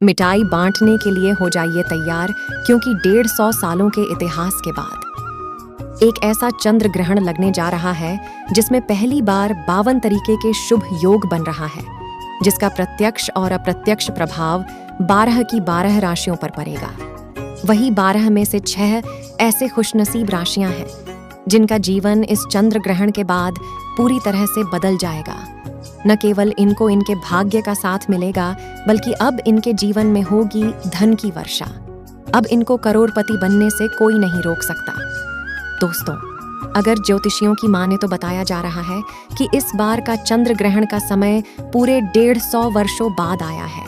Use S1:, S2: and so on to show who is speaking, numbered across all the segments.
S1: मिठाई बांटने के लिए हो जाइए तैयार, क्योंकि 150 सालों के इतिहास के बाद एक ऐसा चंद्र ग्रहण लगने जा रहा है जिसमें पहली बार 52 तरीके के शुभ योग बन रहा है, जिसका प्रत्यक्ष और अप्रत्यक्ष प्रभाव 12 की 12 राशियों पर पड़ेगा। वही 12 में से 6 ऐसे खुशनसीब राशियां हैं जिनका जीवन इस चंद्र ग्रहण के बाद पूरी तरह से बदल जाएगा। न केवल इनको इनके भाग्य का साथ मिलेगा, बल्कि अब इनके जीवन में होगी धन की वर्षा। अब इनको करोड़पति बनने से कोई नहीं रोक सकता। दोस्तों, अगर ज्योतिषियों की माने तो बताया जा रहा है कि इस बार का चंद्र ग्रहण का समय पूरे 150 वर्षों बाद आया है।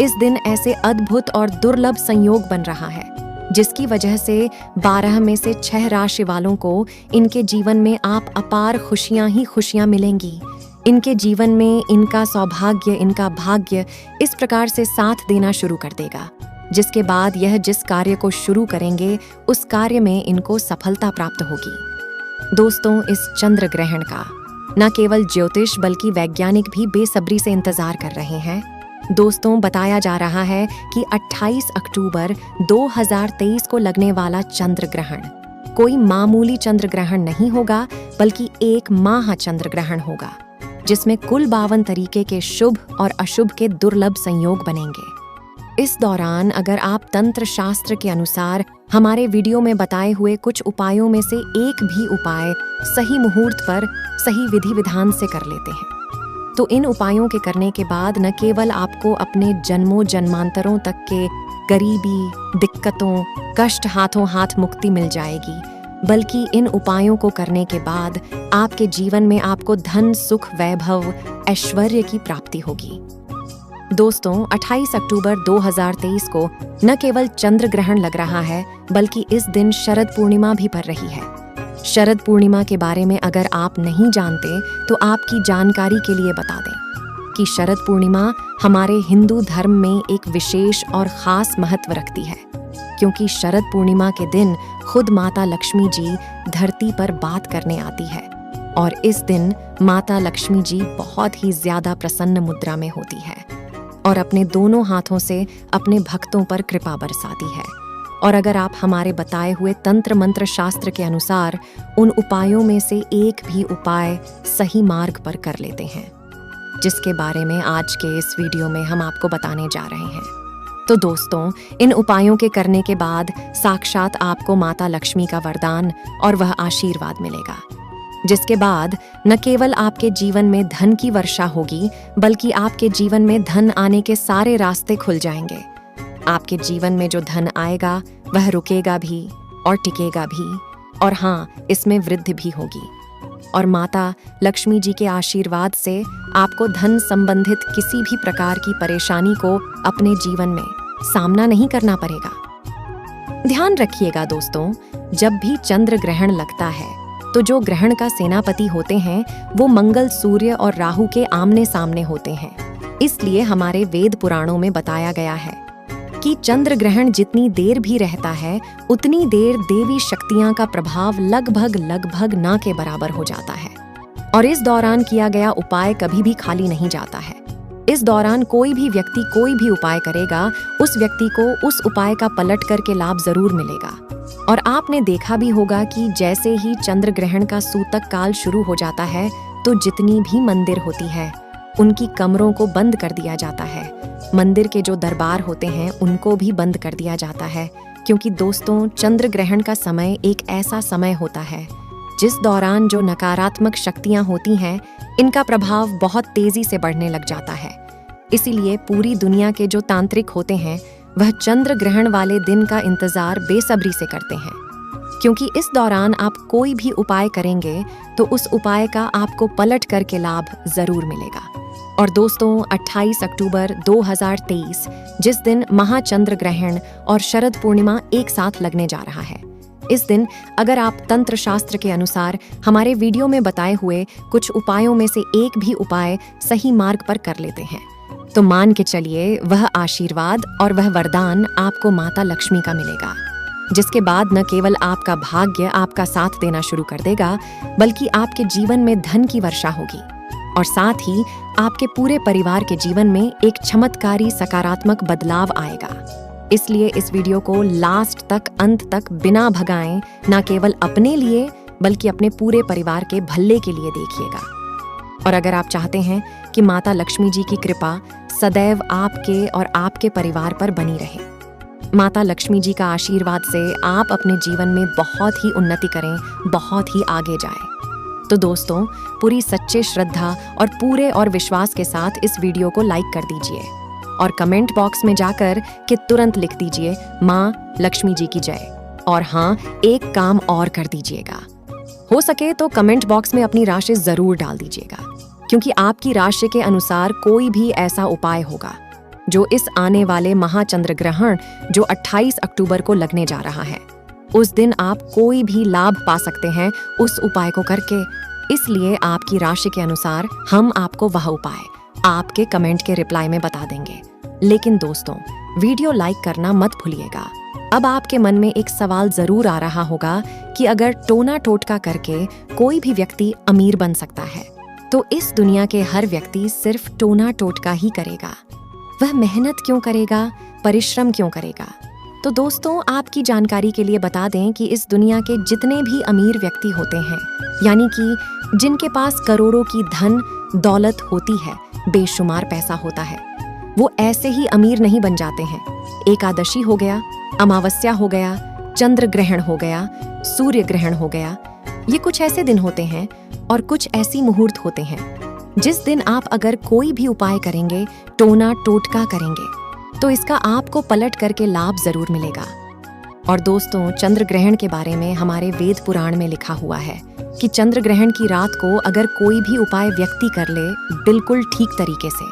S1: इस दिन ऐसे अद्भुत और दुर्लभ संयोग बन रहा है जिसकी वजह से 12 में से 6 राशि वालों को इनके जीवन में आप अपार खुशियां ही खुशियां मिलेंगी। इनके जीवन में इनका सौभाग्य, इनका भाग्य इस प्रकार से साथ देना शुरू कर देगा, जिसके बाद यह जिस कार्य को शुरू करेंगे उस कार्य में इनको सफलता प्राप्त होगी। दोस्तों, इस चंद्र ग्रहण का न केवल ज्योतिष बल्कि वैज्ञानिक भी बेसब्री से इंतजार कर रहे हैं। दोस्तों, बताया जा रहा है कि 28 अक्टूबर 2023 को लगने वाला चंद्र ग्रहण कोई मामूली चंद्र ग्रहण नहीं होगा, बल्कि एक महाचंद्र ग्रहण होगा, जिसमें कुल 52 तरीके के शुभ और अशुभ के दुर्लभ संयोग बनेंगे। इस दौरान अगर आप तंत्र शास्त्र के अनुसार हमारे वीडियो में बताए हुए कुछ उपायों में से एक भी उपाय सही मुहूर्त पर सही विधि विधान से कर लेते हैं, तो इन उपायों के करने के बाद न केवल आपको अपने जन्मों जन्मांतरों तक के गरीबी, दिक्कतों, कष्ट हाथों हाथ मुक्ति मिल जाएगी, बल्कि इन उपायों को करने के बाद आपके जीवन में आपको धन, सुख, वैभव, ऐश्वर्य की प्राप्ति होगी। दोस्तों, 28 अक्टूबर 2023 को न केवल चंद्र ग्रहण लग रहा है, बल्कि इस दिन शरद पूर्णिमा भी पड़ रही है। शरद पूर्णिमा के बारे में अगर आप नहीं जानते तो आपकी जानकारी के लिए बता दें कि शरद पूर्णिमा हमारे हिंदू धर्म में एक विशेष और खास महत्व रखती है, क्योंकि शरद पूर्णिमा के दिन खुद माता लक्ष्मी जी धरती पर बात करने आती है और इस दिन माता लक्ष्मी जी बहुत ही ज्यादा प्रसन्न मुद्रा में होती है और अपने दोनों हाथों से अपने भक्तों पर कृपा बरसाती है। और अगर आप हमारे बताए हुए तंत्र मंत्र शास्त्र के अनुसार उन उपायों में से एक भी उपाय सही मार्ग पर कर लेते हैं, जिसके बारे में आज के इस वीडियो में हम आपको बताने जा रहे हैं, तो दोस्तों, इन उपायों के करने के बाद साक्षात आपको माता लक्ष्मी का वरदान और वह आशीर्वाद मिलेगा, जिसके बाद न केवल आपके जीवन में धन की वर्षा होगी, बल्कि आपके जीवन में धन आने के सारे रास्ते खुल जाएंगे। आपके जीवन में जो धन आएगा वह रुकेगा भी और टिकेगा भी, और हाँ, इसमें वृद्धि भी होगी। और माता लक्ष्मी जी के आशीर्वाद से आपको धन संबंधित किसी भी प्रकार की परेशानी को अपने जीवन में सामना नहीं करना पड़ेगा। ध्यान रखिएगा दोस्तों, जब भी चंद्र ग्रहण लगता है तो जो ग्रहण का सेनापति होते हैं वो मंगल, सूर्य और राहु के आमने सामने होते हैं। इसलिए हमारे वेद पुराणों में बताया गया है कि चंद्र ग्रहण जितनी देर भी रहता है उतनी देर देवी शक्तियां का प्रभाव लगभग ना के बराबर हो जाता है, और इस दौरान किया गया उपाय कभी भी खाली नहीं जाता है। इस दौरान कोई भी व्यक्ति कोई भी उपाय करेगा, उस व्यक्ति को उस उपाय का पलट करके लाभ जरूर मिलेगा। और आपने देखा भी होगा कि जैसे ही चंद्र ग्रहण का सूतक काल शुरू हो जाता है तो जितनी भी मंदिर होती है उनकी कमरों को बंद कर दिया जाता है। मंदिर के जो दरबार होते हैं उनको भी बंद कर दिया जाता है, क्योंकि दोस्तों, चंद्र ग्रहण का समय एक ऐसा समय होता है जिस दौरान जो नकारात्मक शक्तियां होती हैं इनका प्रभाव बहुत तेजी से बढ़ने लग जाता है। इसीलिए पूरी दुनिया के जो तांत्रिक होते हैं वह चंद्र ग्रहण वाले दिन का इंतजार बेसब्री से करते हैं, क्योंकि इस दौरान आप कोई भी उपाय करेंगे तो उस उपाय का आपको पलट करके लाभ जरूर मिलेगा। और दोस्तों, 28 अक्टूबर 2023 जिस दिन महाचंद्र ग्रहण और शरद पूर्णिमा एक साथ लगने जा रहा है, इस दिन अगर आप तंत्र शास्त्र के अनुसार हमारे वीडियो में बताए हुए कुछ उपायों में से एक भी उपाय सही मार्ग पर कर लेते हैं, तो मान के चलिए वह आशीर्वाद और वह वरदान आपको माता लक्ष्मी का मिलेगा, जिसके बाद न केवल आपका भाग्य आपका साथ देना शुरू कर देगा, बल्कि आपके जीवन में धन की वर्षा होगी। और साथ ही आपके पूरे परिवार के जीवन में एक चमत्कारी सकारात्मक बदलाव आएगा। इसलिए इस वीडियो को लास्ट तक, अंत तक बिना भगाएं, ना केवल अपने लिए बल्कि अपने पूरे परिवार के भले के लिए देखिएगा। और अगर आप चाहते हैं कि माता लक्ष्मी जी की कृपा सदैव आपके और आपके परिवार पर बनी रहे, माता लक्ष्मी जी का आशीर्वाद से आप अपने जीवन में बहुत ही उन्नति करें, बहुत ही आगे जाएं, तो दोस्तों पूरी सच्चे श्रद्धा और पूरे और विश्वास के साथ इस वीडियो को लाइक कर दीजिए और कमेंट बॉक्स में जाकर के तुरंत लिख दीजिए माँ लक्ष्मी जी की जय। और हाँ, एक काम और कर दीजिएगा, हो सके तो कमेंट बॉक्स में अपनी राशि जरूर डाल दीजिएगा, क्योंकि आपकी राशि के अनुसार कोई भी ऐसा उपाय होगा जो इस आने वाले महाचंद्र ग्रहण जो 28 अक्टूबर को लगने जा रहा है, उस दिन आप कोई भी लाभ पा सकते हैं उस उपाय को करके। इसलिए आपकी राशि के अनुसार हम आपको वह उपाय आपके कमेंट के रिप्लाई में बता देंगे। लेकिन दोस्तों, वीडियो लाइक करना मत भूलिएगा। अब आपके मन में एक सवाल जरूर आ रहा होगा कि अगर टोना टोटका करके कोई भी व्यक्ति अमीर बन सकता है, तो इस दुनिया के हर व्यक्ति सिर्फ टोना टोटका ही करेगा, वह मेहनत क्यों करेगा, परिश्रम क्यों करेगा? तो दोस्तों, आपकी जानकारी के लिए बता दें कि इस दुनिया के जितने भी अमीर व्यक्ति होते हैं, यानी कि जिनके पास करोड़ों की धन दौलत होती है, बेशुमार पैसा होता है, वो ऐसे ही अमीर नहीं बन जाते हैं। एकादशी हो गया, अमावस्या हो गया, चंद्र ग्रहण हो गया, सूर्य ग्रहण हो गया, ये कुछ ऐसे दिन होते हैं और कुछ ऐसी मुहूर्त होते हैं जिस दिन आप अगर कोई भी उपाय करेंगे, टोना टोटका करेंगे, तो इसका आपको पलट करके लाभ जरूर मिलेगा। और दोस्तों, चंद्र ग्रहण के बारे में हमारे वेद पुराण में लिखा हुआ है कि चंद्र ग्रहण की रात को अगर कोई भी उपाय व्यक्ति कर ले बिल्कुल ठीक तरीके से,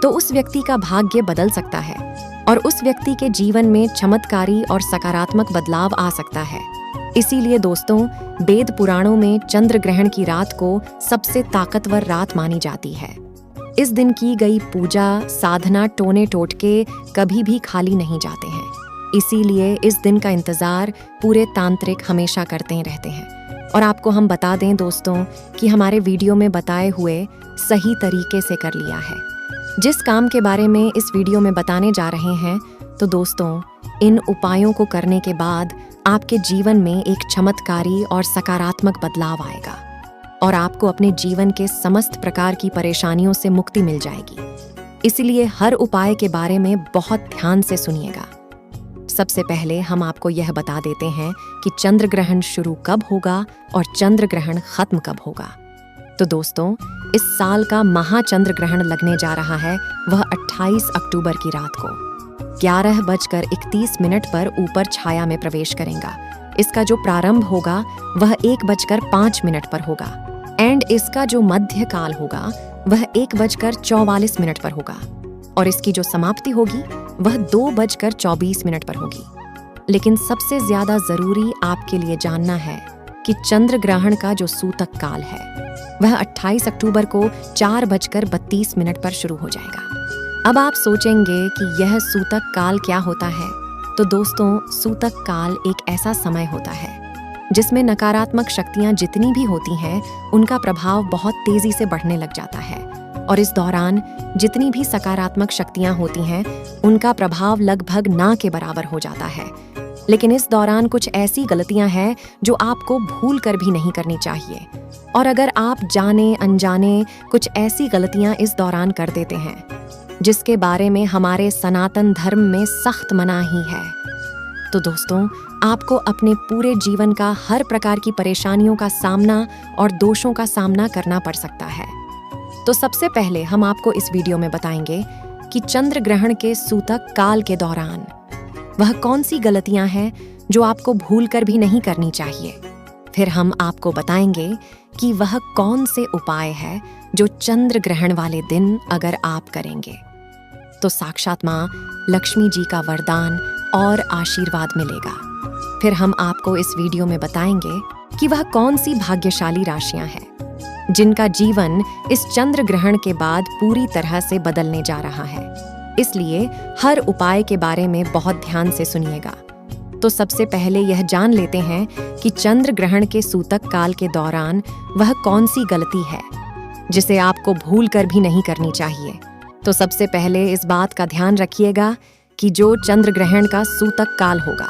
S1: तो उस व्यक्ति का भाग्य बदल सकता है और उस व्यक्ति के जीवन में चमत्कारी और सकारात्मक बदलाव आ सकता है। इसीलिए दोस्तों, वेद पुराणों में चंद्र ग्रहण की रात को सबसे ताकतवर रात मानी जाती है। इस दिन की गई पूजा, साधना, टोने टोटके कभी भी खाली नहीं जाते हैं। इसीलिए इस दिन का इंतजार पूरे तांत्रिक हमेशा करते रहते हैं। और आपको हम बता दें दोस्तों कि हमारे वीडियो में बताए हुए सही तरीके से कर लिया है जिस काम के बारे में इस वीडियो में बताने जा रहे हैं। तो दोस्तों, इन उपायों को करने के बाद आपके जीवन में एक चमत्कारी और सकारात्मक बदलाव आएगा और आपको अपने जीवन के समस्त प्रकार की परेशानियों से मुक्ति मिल जाएगी। इसलिए हर उपाय के बारे में बहुत ध्यान से सुनिएगा। सबसे पहले हम आपको यह बता देते हैं कि चंद्र ग्रहण शुरू कब होगा और चंद्र ग्रहण खत्म कब होगा। तो दोस्तों, इस साल का महाचंद्र ग्रहण लगने जा रहा है, वह 28 अक्टूबर की रात को 11:31 पर ऊपर छाया में प्रवेश करेगा। इसका जो प्रारंभ होगा वह 1:05 पर होगा एंड इसका जो मध्य काल होगा वह 1:44 पर होगा और इसकी जो समाप्ति होगी वह 2:24 पर होगी। लेकिन सबसे ज्यादा जरूरी आपके लिए जानना है कि चंद्र ग्रहण का जो सूतक काल है वह 28 अक्टूबर को 4:32 पर शुरू हो जाएगा। अब आप सोचेंगे कि यह सूतक काल क्या होता है? तो दोस्तों, सूतक काल एक ऐसा समय होता है जिसमें नकारात्मक शक्तियां जितनी भी होती हैं उनका प्रभाव बहुत तेजी से बढ़ने लग जाता है और इस दौरान जितनी भी सकारात्मक शक्तियां होती हैं उनका प्रभाव लगभग ना के बराबर हो जाता है। लेकिन इस दौरान कुछ ऐसी गलतियां हैं जो आपको भूल कर भी नहीं करनी चाहिए, और अगर आप जाने अनजाने कुछ ऐसी गलतियां इस दौरान कर देते हैं जिसके बारे में हमारे सनातन धर्म में सख्त मनाही है, तो दोस्तों आपको अपने पूरे जीवन का हर प्रकार की परेशानियों का सामना और दोषों का सामना करना पड़ सकता है। तो सबसे पहले हम आपको इस वीडियो में बताएंगे कि चंद्र ग्रहण के सूतक काल के दौरान वह कौन सी गलतियां हैं जो आपको भूल कर भी नहीं करनी चाहिए। फिर हम आपको बताएंगे कि वह कौन से उपाय है जो चंद्र ग्रहण वाले दिन अगर आप करेंगे तो साक्षात माँ लक्ष्मी जी का वरदान और आशीर्वाद मिलेगा। फिर हम आपको इस वीडियो में बताएंगे कि वह कौन सी भाग्यशाली राशियां हैं जिनका जीवन इस चंद्र ग्रहण के बाद पूरी तरह से बदलने जा रहा है। इसलिए हर उपाय के बारे में बहुत ध्यान से सुनिएगा। तो सबसे पहले यह जान लेते हैं कि चंद्र ग्रहण के सूतक काल के दौरान वह कौन सी गलती है जिसे आपको भूल कर भी नहीं करनी चाहिए। तो सबसे पहले इस बात का ध्यान रखिएगा कि जो चंद्र ग्रहण का सूतक काल होगा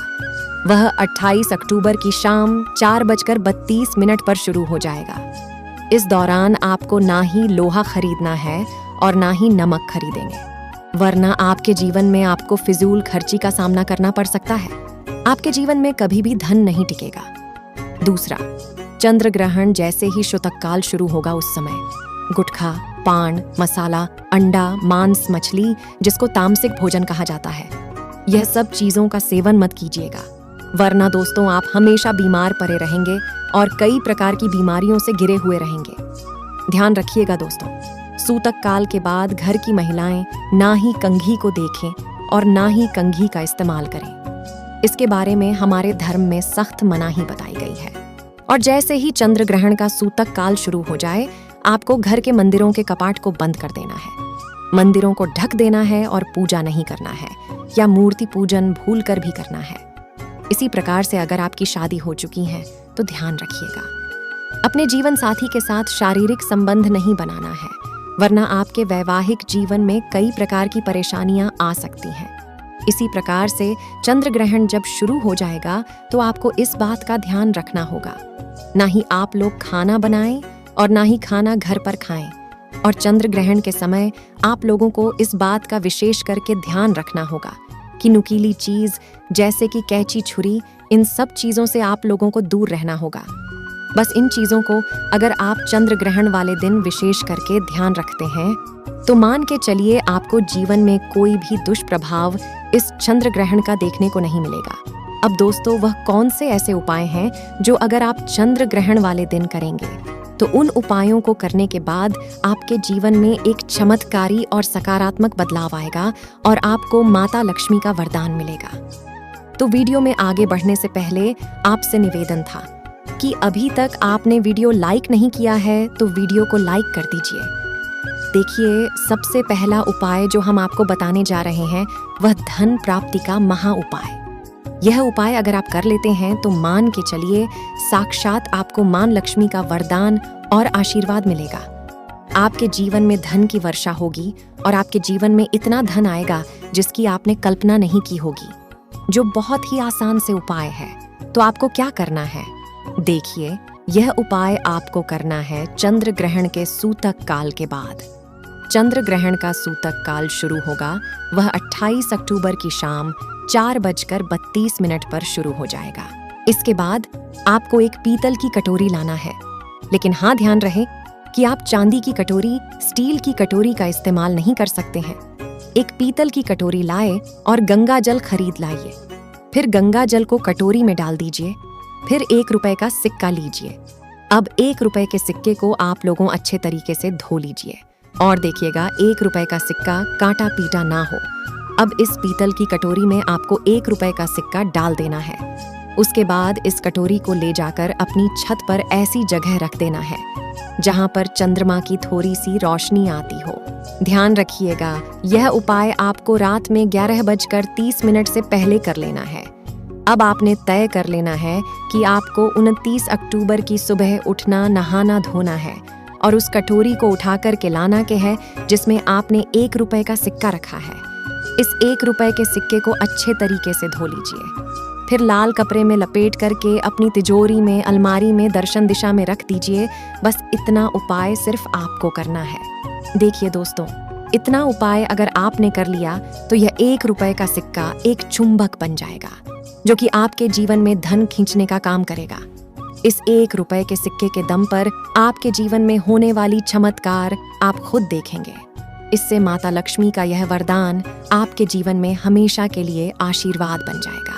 S1: वह 28 अक्टूबर की शाम 4:32 पर शुरू हो जाएगा। इस दौरान आपको ना ही लोहा खरीदना है और ना ही नमक खरीदेंगे, वरना आपके जीवन में आपको फिजूल खर्ची का सामना करना पड़ सकता है। आपके जीवन में कभी भी धन नहीं टिकेगा। दूसरा, चंद्र ग्रहण जैसे ही शुतक काल शुरू होगा उस समय गुटखा, पान, मसाला, अंडा, मांस, मछली, जिसको तामसिक भोजन कहा जाता है, यह सब चीजों का सेवन मत कीजिएगा, वरना दोस्तों आप हमेशा बीमार पड़े रहेंगे और कई प्रकार की बीमारियों से घिरे हुए रहेंगे। ध्यान रखिएगा दोस्तों, सूतक काल के बाद घर की महिलाएं ना ही कंघी को देखें और ना ही कंघी का इस्तेमाल करें। इसके बारे में हमारे धर्म में सख्त मनाही बताई गई है। और जैसे ही चंद्र ग्रहण का सूतक काल शुरू हो जाए, आपको घर के मंदिरों के कपाट को बंद कर देना है, मंदिरों को ढक देना है और पूजा नहीं करना है या मूर्ति पूजन भूल कर भी करना है। इसी प्रकार से अगर आपकी शादी हो चुकी है तो ध्यान रखिएगा, अपने जीवन साथी के साथ शारीरिक संबंध नहीं बनाना है, वरना आपके वैवाहिक जीवन में कई प्रकार की परेशानियां आ सकती हैं। इसी प्रकार से चंद्र ग्रहण जब शुरू हो जाएगा तो आपको इस बात का ध्यान रखना होगा, ना ही आप लोग खाना बनाएं और ना ही खाना घर पर खाएं। और चंद्र ग्रहण के समय आप लोगों को इस बात का विशेष करके ध्यान रखना होगा कि नुकीली चीज जैसे कि कैंची, छुरी, इन सब चीजों से आप लोगों को दूर रहना होगा। बस इन चीजों को अगर आप चंद्र ग्रहण वाले दिन विशेष करके ध्यान रखते हैं तो मान के चलिए आपको जीवन में कोई भी दुष्प्रभाव इस चंद्र ग्रहण का देखने को नहीं मिलेगा। अब दोस्तों, वह कौन से ऐसे उपाय हैं जो अगर आप चंद्र ग्रहण वाले दिन करेंगे तो उन उपायों को करने के बाद आपके जीवन में एक चमत्कारी और सकारात्मक बदलाव आएगा और आपको माता लक्ष्मी का वरदान मिलेगा। तो वीडियो में आगे बढ़ने से पहले आपसे निवेदन था कि अभी तक आपने वीडियो लाइक नहीं किया है तो वीडियो को लाइक कर दीजिए। देखिए, सबसे पहला उपाय जो हम आपको बताने जा रहे हैं वह धन प्राप्ति का महा उपाय। यह उपाय अगर आप कर लेते हैं तो मान के चलिए साक्षात आपको मां लक्ष्मी का वरदान और आशीर्वाद मिलेगा। आपके जीवन में धन की वर्षा होगी और आपके जीवन में इतना धन आएगा जिसकी आपने कल्पना नहीं की होगी, जो बहुत ही आसान से उपाय है। तो आपको क्या करना है? देखिए, यह उपाय आपको करना है चंद्र ग्रहण के सूतक काल के बाद। चंद्र ग्रहण का सूतक काल शुरू होगा, वह 28 अक्टूबर की शाम 4:32 पर शुरू हो जाएगा। इसके बाद आपको एक पीतल की कटोरी लाना है, लेकिन हाँ, ध्यान रहे कि आप चांदी की कटोरी, स्टील की कटोरी का इस्तेमाल नहीं कर सकते हैं। एक पीतल की कटोरी लाए और गंगा जल खरीद लाइए। फिर गंगा जल को कटोरी में डाल दीजिए। फिर 1 रुपए का सिक्का लीजिए। अब 1 रुपए के सिक्के को आप लोगों अच्छे तरीके से धो लीजिए और देखिएगा 1 रुपए का सिक्का काटा पीटा ना हो। अब इस पीतल की कटोरी में आपको 1 रुपए का सिक्का डाल देना है। उसके बाद इस कटोरी को ले जाकर अपनी छत पर ऐसी जगह रख देना है जहां पर चंद्रमा की थोड़ी सी रोशनी आती हो। ध्यान रखिएगा, यह उपाय आपको रात में 11:30 से पहले कर लेना है। अब आपने तय कर लेना है कि आपको 29 अक्टूबर की सुबह उठना, नहाना, धोना है और उस कटोरी को उठाकर के लाना के है जिसमें आपने 1 रुपए का सिक्का रखा है। इस 1 रुपए के सिक्के को अच्छे तरीके से धो लीजिए। फिर लाल कपड़े में लपेट करके अपनी तिजोरी में, अलमारी में दर्शन दिशा में रख दीजिए। बस इतना उपाय सिर्फ आपको करना है। देखिए दोस्तों, इतना उपाय अगर आपने कर लिया तो यह 1 रुपए का सिक्का एक चुंबक बन जाएगा जो कि आपके जीवन में धन खींचने का काम करेगा। इस 1 रुपए के सिक्के के दम पर आपके जीवन में होने वाली चमत्कार आप खुद देखेंगे। इससे माता लक्ष्मी का यह वरदान आपके जीवन में हमेशा के लिए आशीर्वाद बन जाएगा,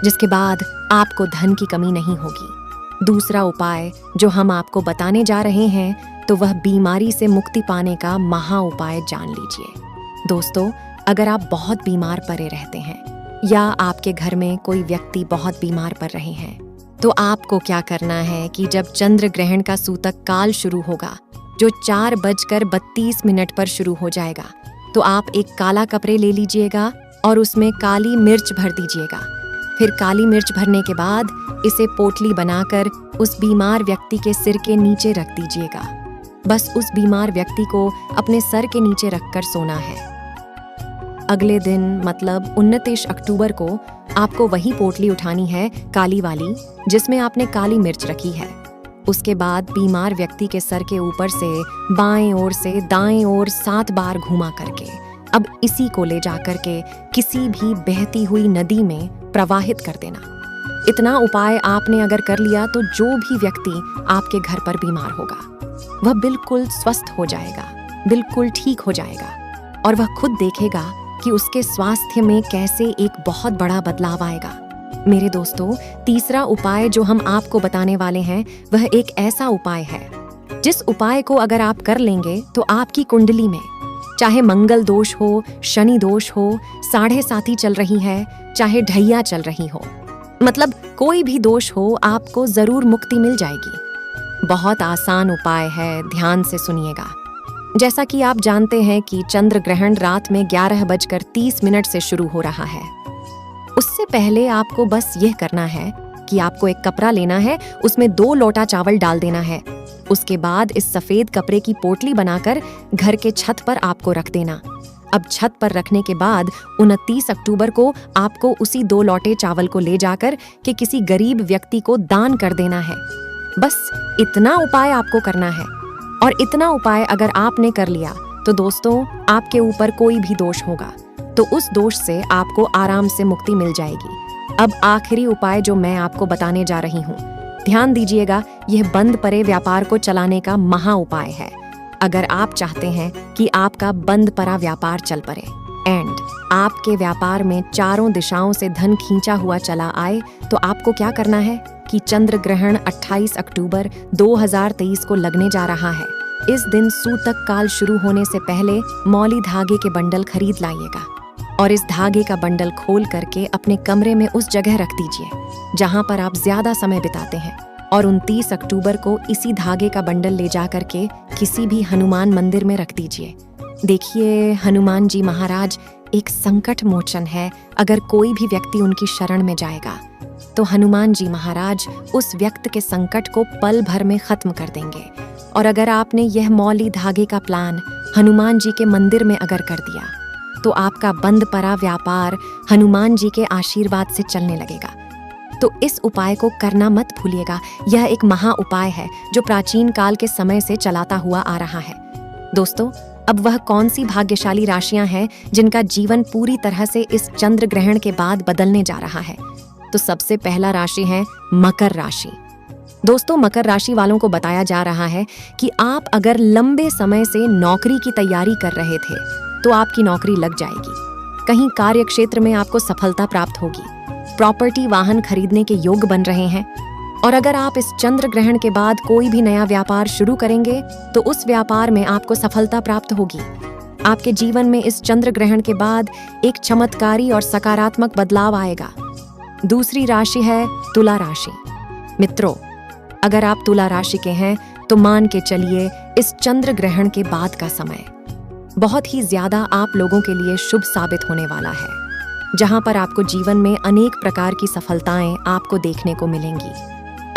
S1: जिसके बाद आपको धन की कमी नहीं होगी। दूसरा उपाय जो हम आपको बताने जा रहे हैं तो वह बीमारी से मुक्ति पाने का महा उपाय जान लीजिए। दोस्तों, अगर आप बहुत बीमार पड़े रहते हैं या आपके घर में कोई व्यक्ति बहुत बीमार पड़ रहे हैं तो आपको क्या करना है कि जब चंद्र ग्रहण का सूतक काल शुरू होगा जो 4:32 पर शुरू हो जाएगा, तो आप एक काला कपड़े ले लीजिएगा और उसमें काली मिर्च भर दीजिएगा। फिर काली मिर्च भरने के बाद इसे पोटली बनाकर उस बीमार व्यक्ति के सिर के नीचे रख दीजिएगा। बस उस बीमार व्यक्ति को अपने सर के नीचे रखकर सोना है। अगले दिन मतलब 29 अक्टूबर को आपको वही पोटली उठानी है, काली वाली, जिसमें आपने काली मिर्च रखी है। उसके बाद बीमार व्यक्ति के सर के ऊपर से बाएं ओर से दाएं ओर 7 बार घुमा करके अब इसी को ले जाकर के किसी भी बहती हुई नदी में प्रवाहित कर देना। इतना उपाय आपने अगर कर लिया तो जो भी व्यक्ति आपके घर पर बीमार होगा वह बिल्कुल स्वस्थ हो जाएगा, बिल्कुल ठीक हो जाएगा और वह खुद देखेगा कि उसके स्वास्थ्य में कैसे एक बहुत बड़ा बदलाव आएगा। मेरे दोस्तों, तीसरा उपाय जो हम आपको बताने वाले हैं वह एक ऐसा उपाय है जिस उपाय को अगर आप कर लेंगे तो आपकी कुंडली में चाहे मंगल दोष हो, शनि दोष हो, साढ़े साती चल रही है, चाहे ढैया चल रही हो, मतलब कोई भी दोष हो, आपको जरूर मुक्ति मिल जाएगी। बहुत आसान उपाय है, ध्यान से सुनिएगा। जैसा कि आप जानते हैं कि चंद्र ग्रहण रात में 11:30 से शुरू हो रहा है। उससे पहले आपको बस यह करना है कि आपको एक कपड़ा लेना है, उसमें 2 लोटा चावल डाल देना है। उसके बाद इस सफेद कपड़े की पोटली बनाकर घर के छत पर आपको रख देना। अब छत पर रखने के बाद 29 अक्टूबर को आपको उसी 2 लोटे चावल को ले जाकर के किसी गरीब व्यक्ति को दान कर देना है। बस इतना उपाय आपको करना है और इतना उपाय अगर आपने कर लिया तो दोस्तों आपके ऊपर कोई भी दोष होगा तो उस दोष से आपको आराम से मुक्ति मिल जाएगी। अब आखिरी उपाय जो मैं आपको बताने जा रही हूँ, ध्यान दीजिएगा, यह बंद पड़े व्यापार को चलाने का महा उपाय है। अगर आप चाहते हैं कि आपका बंद पड़ा व्यापार चल पड़े एंड आपके व्यापार में चारों दिशाओं से धन खींचा हुआ चला आए, तो आपको क्या करना है कि चंद्र ग्रहण 28 अक्टूबर 2023 को लगने जा रहा है। इस दिन सूतक काल शुरू होने से पहले मौली धागे के बंडल खरीद लाइएगा और इस धागे का बंडल खोल करके अपने कमरे में उस जगह रख दीजिए जहां पर आप ज्यादा समय बिताते हैं और 29 अक्टूबर को इसी धागे का बंडल ले जा करके किसी भी हनुमान मंदिर में रख दीजिए। देखिए, हनुमान जी महाराज एक संकट मोचन है। अगर कोई भी व्यक्ति उनकी शरण में जाएगा तो हनुमान जी महाराज उस व्यक्ति के संकट को पल भर में खत्म कर देंगे। और अगर आपने यह मौली धागे का प्लान हनुमान जी के मंदिर में अगर कर दिया तो आपका बंद पड़ा व्यापार हनुमान जी के आशीर्वाद से चलने लगेगा। तो इस उपाय को करना मत भूलिएगा। यह एक महा उपाय है जो प्राचीन काल के समय से चलाता हुआ आ रहा है। दोस्तों, अब वह कौन सी भाग्यशाली राशियां हैं जिनका जीवन पूरी तरह से इस चंद्र ग्रहण के बाद बदलने जा रहा है? तो सबसे पहला राशि है मकर राशि। दोस्तों, मकर राशि वालों को बताया जा रहा है कि आप अगर लंबे समय से नौकरी की तैयारी कर रहे थे तो आपकी नौकरी लग जाएगी। कहीं कार्य क्षेत्र में आपको सफलता प्राप्त होगी। प्रॉपर्टी वाहन खरीदने के योग बन रहे हैं। और अगर आप इस चंद्र ग्रहण के बाद कोई भी नया व्यापार शुरू करेंगे तो उस व्यापार में आपको सफलता प्राप्त होगी। आपके जीवन में इस चंद्र ग्रहण के बाद एक चमत्कारी और सकारात्मक बदलाव आएगा। दूसरी राशि है तुला राशि। मित्रों, अगर आप तुला राशि के हैं तो मान के चलिए इस चंद्र ग्रहण के बाद का समय बहुत ही ज्यादा आप लोगों के लिए शुभ साबित होने वाला है, जहां पर आपको जीवन में अनेक प्रकार की सफलताएं आपको देखने को मिलेंगी।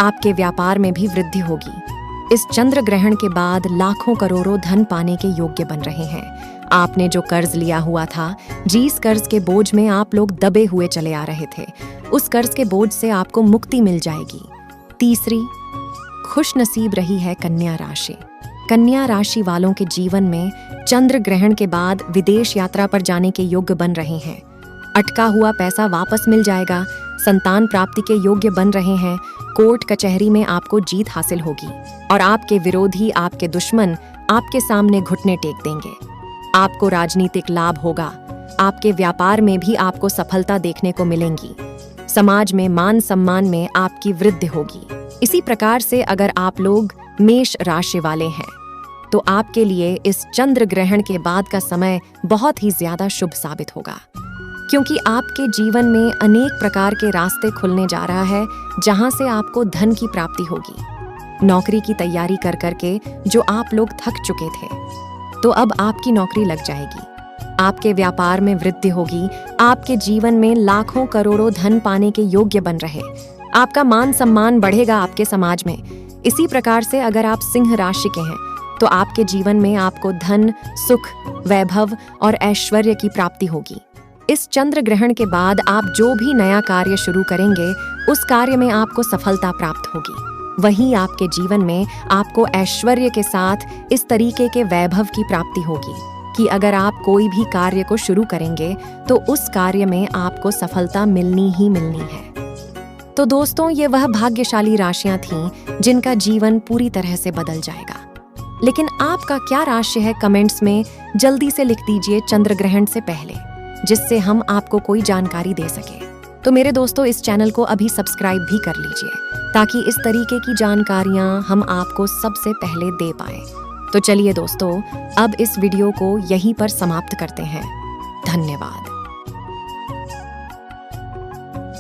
S1: आपके व्यापार में भी वृद्धि होगी। इस चंद्र ग्रहण के बाद लाखों करोड़ों धन पाने के योग्य बन रहे हैं। आपने जो कर्ज लिया हुआ था, जिस कर्ज के बोझ में आप लोग दबे हुए चले आ रहे थे, उस कर्ज के बोझ से आपको मुक्ति मिल जाएगी। तीसरी खुश नसीब रही है कन्या राशि। कन्या राशि वालों के जीवन में चंद्र ग्रहण के बाद विदेश यात्रा पर जाने के योग्य बन रहे हैं। अटका हुआ पैसा वापस मिल जाएगा। संतान प्राप्ति के योग्य बन रहे हैं। कोर्ट कचहरी में आपको जीत हासिल होगी और आपके विरोधी, आपके दुश्मन आपके सामने घुटने टेक देंगे। आपको राजनीतिक लाभ होगा। आपके व्यापार में भी आपको सफलता देखने को मिलेंगी। समाज में मान सम्मान में आपकी वृद्धि होगी। इसी प्रकार से अगर आप लोग मेष राशि वाले हैं तो आपके लिए इस चंद्र ग्रहण के बाद का समय बहुत ही ज्यादा शुभ साबित होगा, क्योंकि आपके जीवन में अनेक प्रकार के रास्ते खुलने जा रहा है, जहां से आपको धन की प्राप्ति होगी। नौकरी की तैयारी कर करके जो आप लोग थक चुके थे, तो अब आपकी नौकरी लग जाएगी। आपके व्यापार में वृद्धि होगी। आपके जीवन में लाखों करोड़ों धन पाने के योग्य बन रहे। आपका मान सम्मान बढ़ेगा आपके समाज में। इसी प्रकार से अगर आप सिंह राशि के हैं तो आपके जीवन में आपको धन, सुख, वैभव और ऐश्वर्य की प्राप्ति होगी। इस चंद्र ग्रहण के बाद आप जो भी नया कार्य शुरू करेंगे, उस कार्य में आपको सफलता प्राप्त होगी। वहीं आपके जीवन में आपको ऐश्वर्य के साथ इस तरीके के वैभव की प्राप्ति होगी कि अगर आप कोई भी कार्य को शुरू करेंगे तो उस कार्य में आपको सफलता मिलनी ही मिलनी है। तो दोस्तों, ये वह भाग्यशाली राशियां थीं जिनका जीवन पूरी तरह से बदल जाएगा। लेकिन आपका क्या राशि है, कमेंट्स में जल्दी से लिख दीजिए चंद्र ग्रहण से पहले, जिससे हम आपको कोई जानकारी दे सके। तो मेरे दोस्तों, इस चैनल को अभी सब्सक्राइब भी कर लीजिए ताकि इस तरीके की जानकारियां हम आपको सबसे पहले दे पाए। तो चलिए दोस्तों, अब इस वीडियो को यहीं पर समाप्त करते हैं। धन्यवाद।